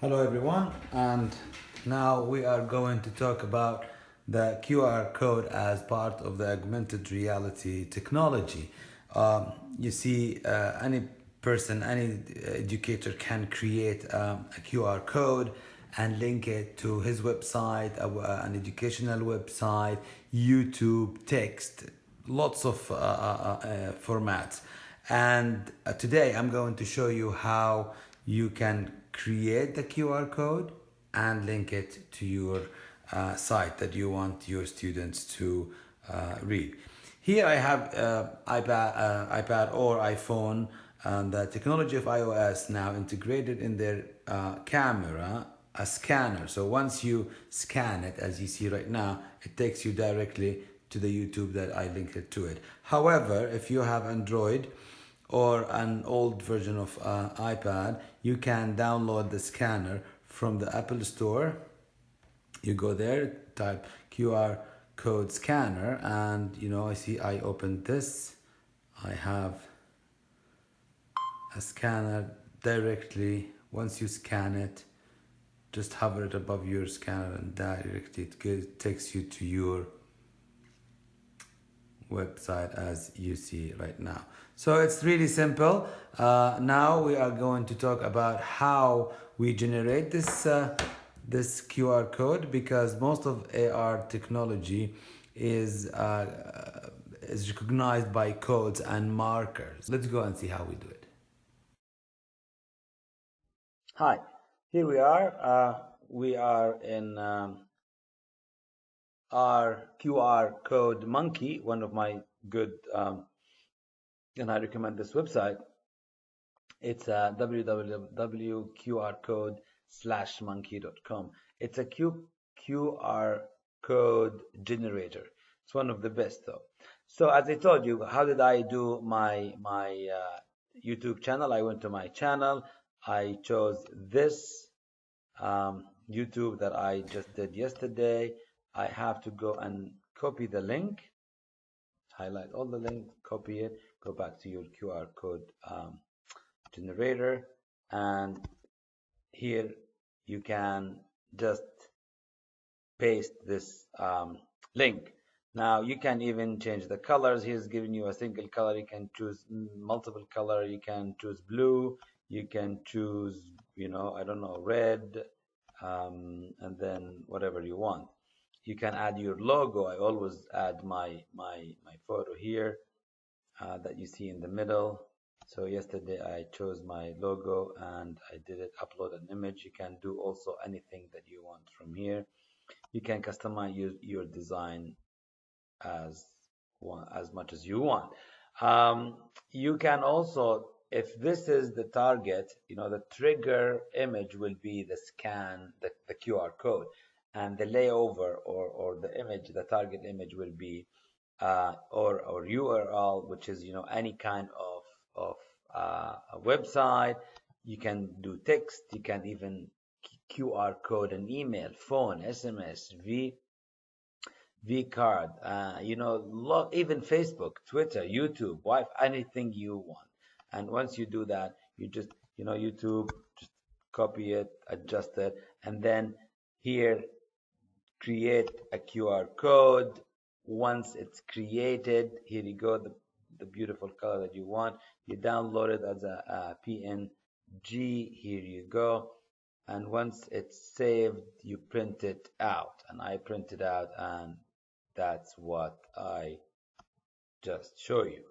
Hello everyone, and now we are going to talk about the QR code as part of the augmented reality technology. You see, any person, any educator can create a QR code and link it to his website, an educational website, YouTube, text, lots of formats. And today I'm going to show you how you can create the QR code and link it to your site that you want your students to read. Here I have iPad or iPhone, and the technology of iOS now integrated in their camera, a scanner. So once you scan it, as you see right now, it takes you directly to the YouTube that I linked it to it. However, if you have Android or an old version of iPad, you can download the scanner from the Apple Store. You go there, type QR code scanner, and I see I opened this. I have a scanner directly. Once you scan it, just hover it above your scanner and directly takes you to your website as you see right now. So it's really simple. Now we are going to talk about how we generate this QR code, because most of AR technology is recognized by codes and markers. Let's go and see how we do it. Hi, here we are. We are in our QR code monkey, one of my good, and I recommend this website. It's www.qrcode/monkey.com. It's a QR code generator. It's one of the best though. So as I told you, how did I do my YouTube channel? I went to my channel. I chose this YouTube that I just did yesterday. I have to go and copy the link, highlight all the links, copy it, go back to your QR code generator, and here you can just paste this link. Now you can even change the colors. He's giving you a single color. You can choose multiple color. You can choose blue. You can choose, I don't know, red, and then whatever you want. You can add your logo. I always add my photo here that you see in the middle. So yesterday I chose my logo and I did it, upload an image. You can do also anything that you want from here. You can customize your design as much as you want. You can also, if this is the target, the trigger image will be the scan, the QR code, and the layover or the image, the target image will be or URL, which is any kind of a website. You can do text. You can even QR code an email, phone, SMS, V card. Even Facebook, Twitter, YouTube, Wi-Fi, anything you want. And once you do that, you just YouTube, just copy it, adjust it, and then here create a QR code. Once it's created, here you go, the beautiful color that you want. You download it as a PNG. Here you go. And once it's saved, you print it out. And I print it out, and that's what I just show you.